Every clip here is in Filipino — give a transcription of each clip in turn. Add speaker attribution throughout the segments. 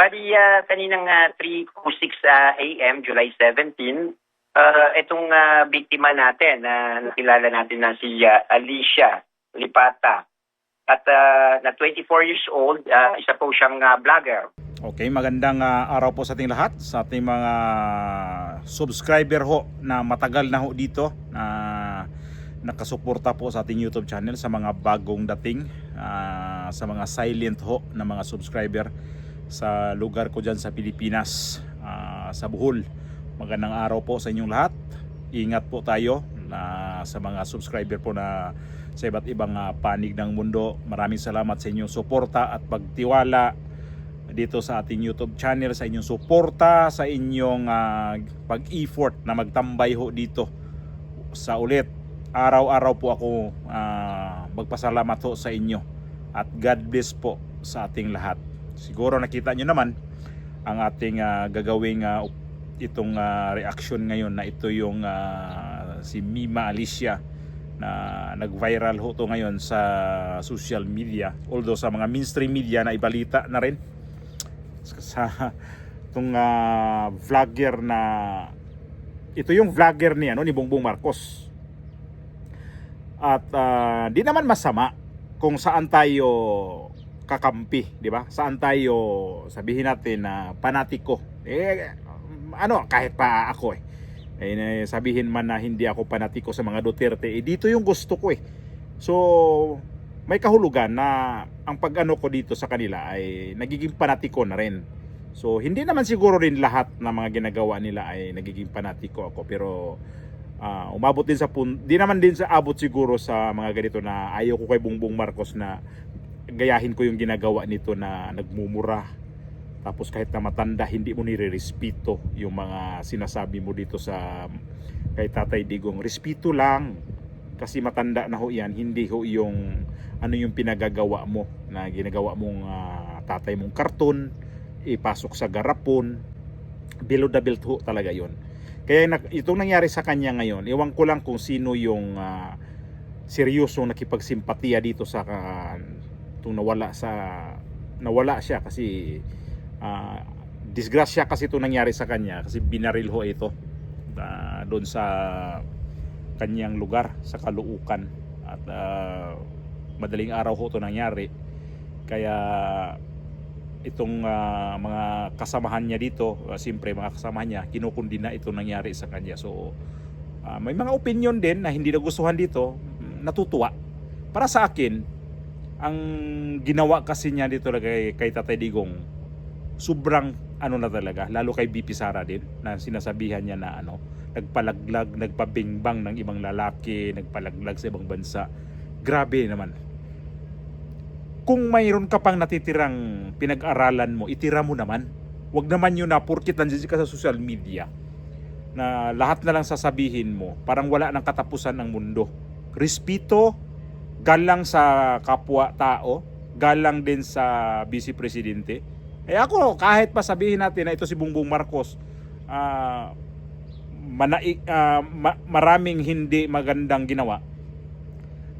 Speaker 1: Bali, kaninang 3:06 AM, July 17, itong biktima natin na nakilala natin na si Alicia Lipata at na 24 years old, isa po siyang vlogger.
Speaker 2: Okay, magandang araw po sa ating lahat, sa ating mga subscriber ho na matagal na ho dito na nakasuporta po sa ating YouTube channel, sa mga bagong dating, sa mga silent ho na mga subscriber sa lugar ko dyan sa Pilipinas, sa Bohol. Magandang araw po sa inyong lahat. Ingat po tayo sa mga subscriber po na sa iba't ibang panig ng mundo. Maraming salamat sa inyong suporta at pagtiwala dito sa ating YouTube channel, sa inyong suporta, sa inyong pag-effort na magtambay ho dito sa ulit. Araw-araw po ako magpasalamat ho sa inyo at God bless po sa ating lahat. Siguro nakita nyo naman ang ating gagawing itong reaction ngayon, na ito yung si Mima Alicia na nag-viral ho to ngayon sa social media, although sa mga mainstream media na ibalita na rin sa itong vlogger na ito yung vlogger ni Bongbong Marcos. At di naman masama kung saan tayo kakampi, di ba? Saan tayo sabihin natin na panatiko. Kahit pa ako sabihin man na hindi ako panatiko sa mga Duterte, dito yung gusto ko . So may kahulugan na ang pag-ano ko dito sa kanila ay nagiging panatiko na rin. So hindi naman siguro rin lahat na mga ginagawa nila ay nagiging panatiko ako, pero umabot din sa di naman din sa abot siguro sa mga ganito na ayaw ko kay Bongbong Marcos na gayahin ko yung ginagawa nito na nagmumura. Tapos kahit na matanda, hindi mo nire-respeto yung mga sinasabi mo dito sa kay Tatay Digong. Respeto lang kasi matanda na ho yan, hindi ho yung yung pinagagawa mo na ginagawa mong tatay mong karton, ipasok sa garapon. Below the belt ho talaga yon. Kaya itong nangyari sa kanya ngayon, iwan ko lang kung sino yung seryosong nakipagsimpatiya dito sa itong nawala siya kasi disgrasya kasi itong nangyari sa kanya kasi binaril ho ito doon sa kanyang lugar sa Caloocan at madaling araw ho ito nangyari. Kaya itong mga kasamahan niya dito, siyempre mga kasamahan niya, kinukundina itong nangyari sa kanya. So may mga opinion din na hindi nagustuhan dito, natutuwa. Para sa akin, ang ginawa kasi niya dito kay Tatay Digong, sobrang na talaga, lalo kay BP Sara din, na sinasabihan niya na nagpalaglag, nagpabingbang ng ibang lalaki, nagpalaglag sa ibang bansa. Grabe naman. Kung mayroon ka pang natitirang pinag-aralan mo, itira mo naman. Huwag naman yun na porkit nandiyan ka sa social media na lahat na lang sasabihin mo, parang wala nang katapusan ng mundo. Respeto, galang sa kapwa-tao, galang din sa Vice Presidente. Ako, kahit pa sabihin natin na ito si Bongbong Marcos, maraming hindi magandang ginawa,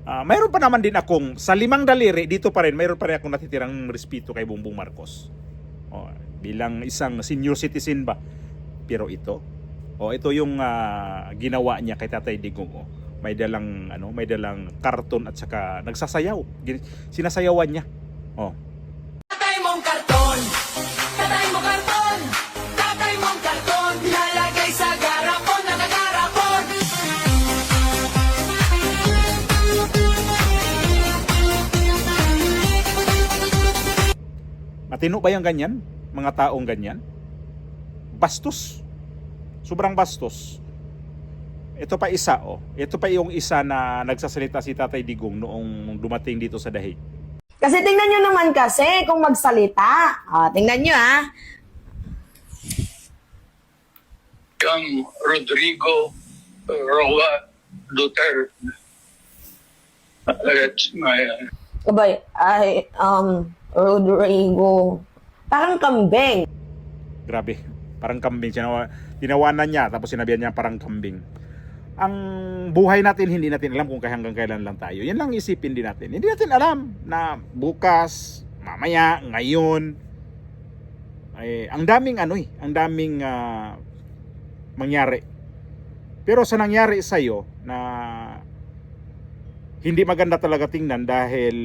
Speaker 2: mayroon pa naman din akong, sa limang daliri, dito pa rin, mayroon pa rin akong natitirang respeto kay Bongbong Marcos. Bilang isang senior citizen ba. Pero ito yung ginawa niya kay Tatay Digong. May dalang karton at saka nagsasayaw. Sinasayawan niya.
Speaker 3: Tatay mong karton, tatay mong karton, tatay mong karton, lalagay sa garapon, nakagarapon.
Speaker 2: Matino ba yung ganyan? Mga taong ganyan? Bastos. Sobrang bastos. Ito pa isa, ito pa yung isa na nagsasalita si Tatay Digong noong dumating dito sa Dahig.
Speaker 4: Kasi tingnan nyo naman kasi kung magsalita. Tingnan nyo
Speaker 5: Kang Rodrigo Roa Duterte. That's my...
Speaker 4: Kabay, Rodrigo. Parang kambing.
Speaker 2: Grabe, parang kambing. Tinawanan niya, tapos sinabihan niya parang kambing. Ang buhay natin, hindi natin alam kung hanggang kailan lang tayo. Yan lang isipin din natin. Hindi natin alam na bukas, mamaya, ngayon, ang daming ang daming mangyari. Pero sa nangyari sa iyo na hindi maganda talaga tingnan dahil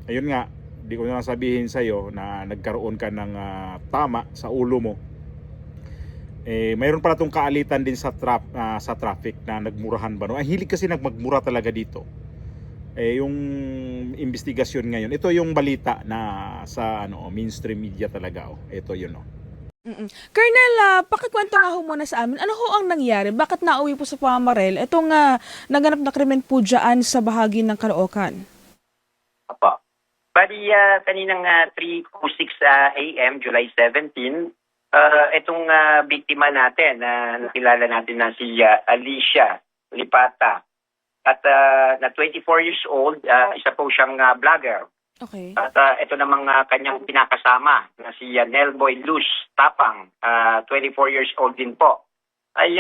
Speaker 2: ayun nga, di ko na sabihin sa iyo na nagkaroon ka ng tama sa ulo mo. Mayroon pala tong kaalitan din sa traffic na nagmurahan ba, no? Ang hilig kasi nagmagmura talaga dito. Yung investigasyon ngayon, ito yung balita na sa mainstream media talaga. Ito yun.
Speaker 6: Colonel, pakikwento nga ho muna sa amin. Ano ho ang nangyari? Bakit nauwi po sa Pamamarel itong naganap na krimen po dyan sa bahagi ng Caloocan?
Speaker 1: Opo. Bali, kaninang 3:06 a.m., July 17, itong biktima natin na nakilala natin na si Alicia Lipata. At na 24 years old, isa po siyang vlogger.
Speaker 6: Okay.
Speaker 1: At ito namang kanyang pinakasama na si Nelboy Luz Tapang, 24 years old din po, ay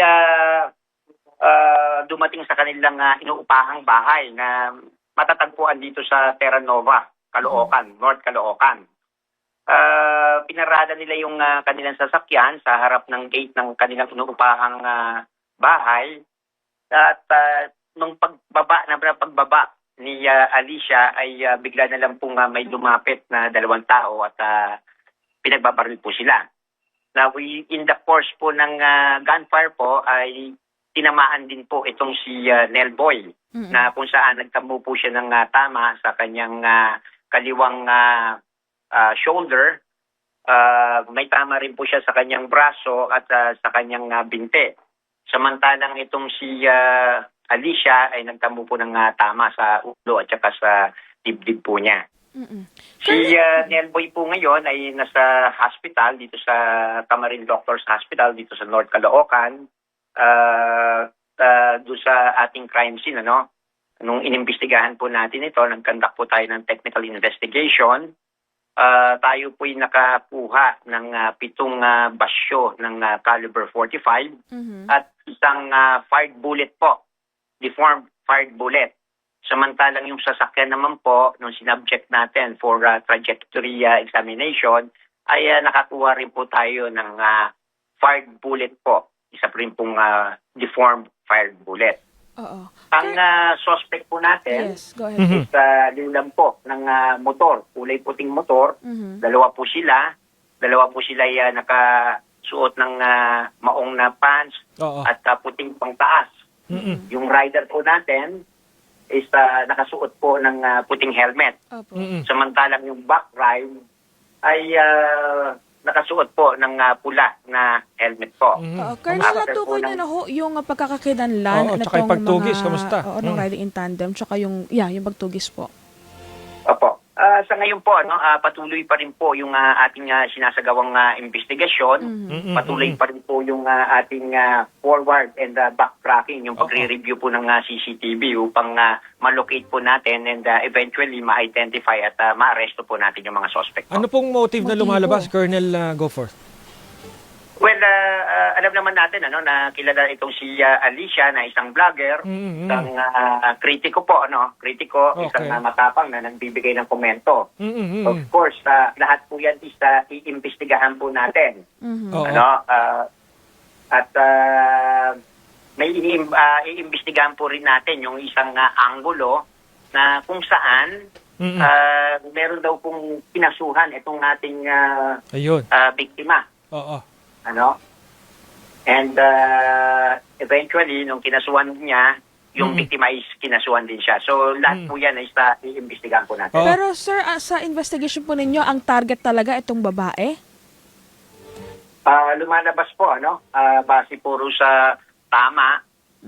Speaker 1: dumating sa kanilang inuupahang bahay na matatagpuan dito sa Terra Nova, Caloocan, North Caloocan. Pinarada nila yung kanilang sasakyan sa harap ng gate ng kanilang inuupahang bahay. At nung pagbaba ni Alicia ay bigla na lang pong may lumapit na dalawang tao at pinagbabaril po sila. Now, in the course po ng gunfire po ay tinamaan din po itong si Nelboy na kung saan nagtambo po siya ng tama sa kanyang kaliwang shoulder. May tama rin po siya sa kanyang braso at sa kanyang binte. Samantalang itong si Alicia ay nagtambo po ng tama sa ulo at saka sa dibdib po niya. Si Nelboy po ngayon ay nasa hospital dito sa Camarin Doctors Hospital dito sa North Caloocan. Doon sa ating crime scene, nung inimbestigahan po natin ito, nag-conduct po tayo ng technical investigation. Tayo po'y nakakuha ng 7 basyo ng caliber 45 at isang fired bullet po, deformed fired bullet. Samantalang yung sasakyan naman po, nung sinubject natin for trajectory examination, ay nakakuha rin po tayo ng fired bullet po. Isa po rin pong deformed fired bullet.
Speaker 6: Oo.
Speaker 1: Ang suspect po natin
Speaker 6: Yes, go ahead.
Speaker 1: is lilang po ng motor, kulay puting motor. Dalawa po sila ay nakasuot ng maong na pants at puting pangtaas. Yung rider po natin is nakasuot po ng puting helmet.
Speaker 6: Opo.
Speaker 1: Samantalang yung back ride ay nakasuot po ng pula na helmet po.
Speaker 6: Colonel,
Speaker 1: After
Speaker 6: natukoy
Speaker 1: po
Speaker 6: niyo na ho yung pagkakakilanlan
Speaker 7: Oo, tsaka yung pagtugis, kamusta?
Speaker 6: ng riding in tandem, tsaka yung pagtugis po.
Speaker 1: Opo. Sa ngayon po, patuloy pa rin po yung ating sinasagawang investigasyon. Patuloy pa rin po yung ating forward and backtracking, yung pagre-review po ng CCTV upang ma-locate po natin and eventually ma-identify at ma-arresto po natin yung mga suspect.
Speaker 7: Ano pong motive na lumalabas, Colonel Goforth?
Speaker 1: Well, alam naman natin na kilala itong si Alicia na isang vlogger, isang kritiko po, kritiko,
Speaker 7: Okay.
Speaker 1: isang matapang na nagbibigay ng komento. Of course, lahat po yan is iimbestigahan po natin.
Speaker 7: Oo.
Speaker 1: At may iimbestigahan po rin natin yung isang anggulo na kung saan meron daw pong pinasuhan itong ating
Speaker 7: Ayun.
Speaker 1: biktima.
Speaker 7: Oo.
Speaker 1: And eventually, nung kinasuhan niya, yung biktima is kinasuhan din siya. So, lahat po yan ay iimbestigahan po natin.
Speaker 7: Oo.
Speaker 6: Pero sir, sa investigation po ninyo, ang target talaga itong babae?
Speaker 1: Lumalabas po, base puro sa tama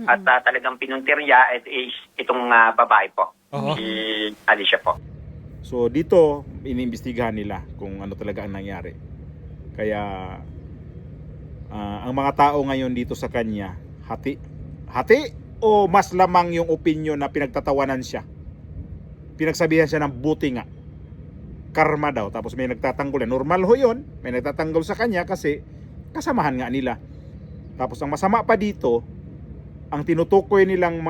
Speaker 1: at talagang pinuntirya is itong babae po,
Speaker 7: Oo.
Speaker 1: si Alicia po.
Speaker 2: So dito iniimbestigahan nila kung ano talaga ang nangyari. Kaya ang mga tao ngayon dito sa kanya, hati o mas lamang yung opinion na pinagtatawanan siya. Pinagsabihan siya ng buti nga. Karma daw. Tapos may nagtatanggol. Normal ho yun. May nagtatanggol sa kanya kasi kasamahan nga nila. Tapos ang masama pa dito, ang tinutukoy nilang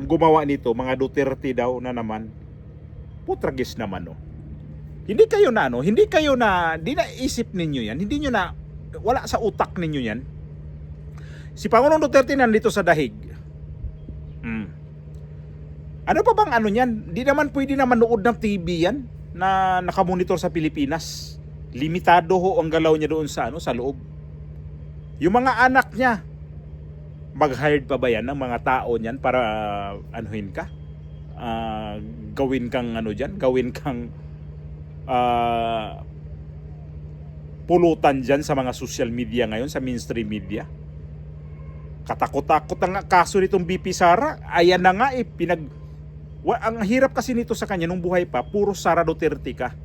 Speaker 2: gumawa nito, mga Duterte daw na naman, putragis naman. Hindi kayo na ano, hindi kayo na, di na isip ninyo yan, hindi nyo na, wala sa utak ninyo yan. Si Pangulong Duterte nandito sa dahig. Ano pa bang ano niyan? Di naman pwede na manood ng TV yan na nakamonitor sa Pilipinas. Limitado ho ang galaw niya doon sa ano, sa loob. Yung mga anak niya, mag-hired pa ba yan ng mga tao niyan para anuhin ka? Gawin kang ano diyan, gawin kang pulutan diyan sa mga social media ngayon, sa mainstream media. Katakot-takot ang kaso nitong BP Sara. Ayan na nga ang hirap kasi nito sa kanya nung buhay pa, puro Sara Duterte ka.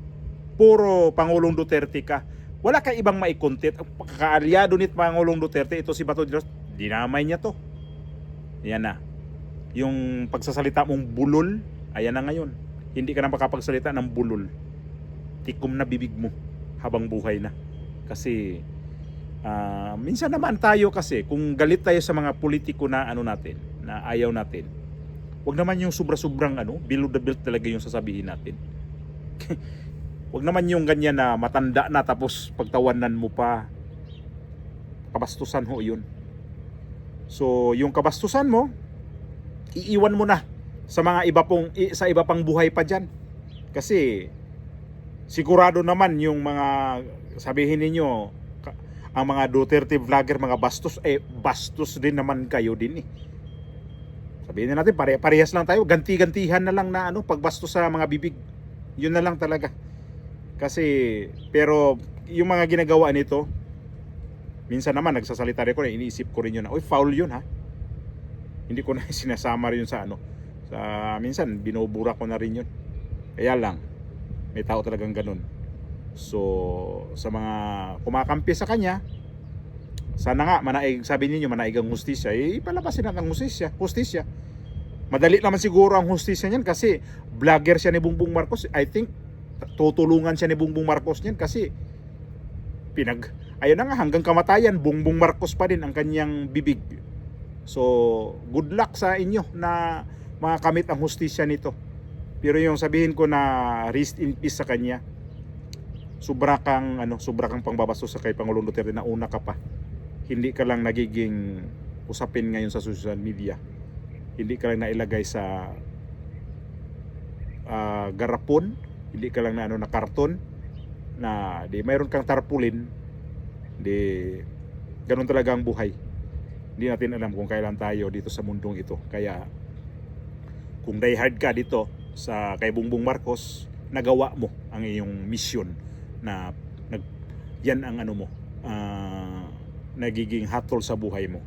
Speaker 2: Puro Pangulong Duterte ka. Wala ka ibang maikontent. Ang kaalyado ni Pangulong Duterte, ito si Bato de Los, dinamay niya to. Yan na. Yung pagsasalita mong bulol, ayan na ngayon. Hindi ka na makapagsalita ng bulol. Tikom na bibig mo habang buhay na. Kasi minsan naman tayo kasi kung galit tayo sa mga politiko na ano natin, na ayaw natin, wag naman yung sobra-sobrang below the belt talaga yung sasabihin natin. Wag naman yung ganyan na matanda na tapos pagtawanan mo pa. Kabastusan ho yun. So yung kabastusan mo, iiwan mo na sa mga sa iba pang buhay pa diyan. Kasi sigurado naman yung mga sabihin ninyo ang mga Duterte vlogger, mga bastos, bastos din naman kayo din eh. Sabihin natin, parehas lang tayo, ganti-gantihan na lang na pagbastos sa mga bibig. Yun na lang talaga. Kasi, pero yung mga ginagawa nito, minsan naman nagsasalita rin ko na iniisip ko rin yun na, foul yun ha. Hindi ko na sinasama rin yun sa minsan binubura ko na rin yun. Kaya lang, may tao talagang ganun. So, sa mga kumakampi sa kanya, sana nga, sabi niyo manaig ang hustisya, ipalabasin ang hustisya. Madali naman siguro ang hustisya niyan kasi vlogger siya ni Bongbong Marcos. I think, tutulungan siya ni Bongbong Marcos niyan kasi ayun na nga, hanggang kamatayan, Bongbong Marcos pa din ang kanyang bibig. So, good luck sa inyo na makakamit ang hustisya nito. Pero yung sabihin ko na rest in peace sa kanya, sobra kang pangbabastos sa kay Pangulong Duterte, na una ka pa. Hindi ka lang nagiging usapin ngayon sa social media. Hindi ka lang nailagay sa garapon, hindi ka lang na karton na di mayroon kang tarpaulin. Di ganun talaga ang buhay. Hindi natin alam kung kailan tayo dito sa mundong ito. Kaya kung diehard ka dito sa kay Bongbong Marcos, nagawa mo ang iyong mission na yan ang nagiging hatol sa buhay mo.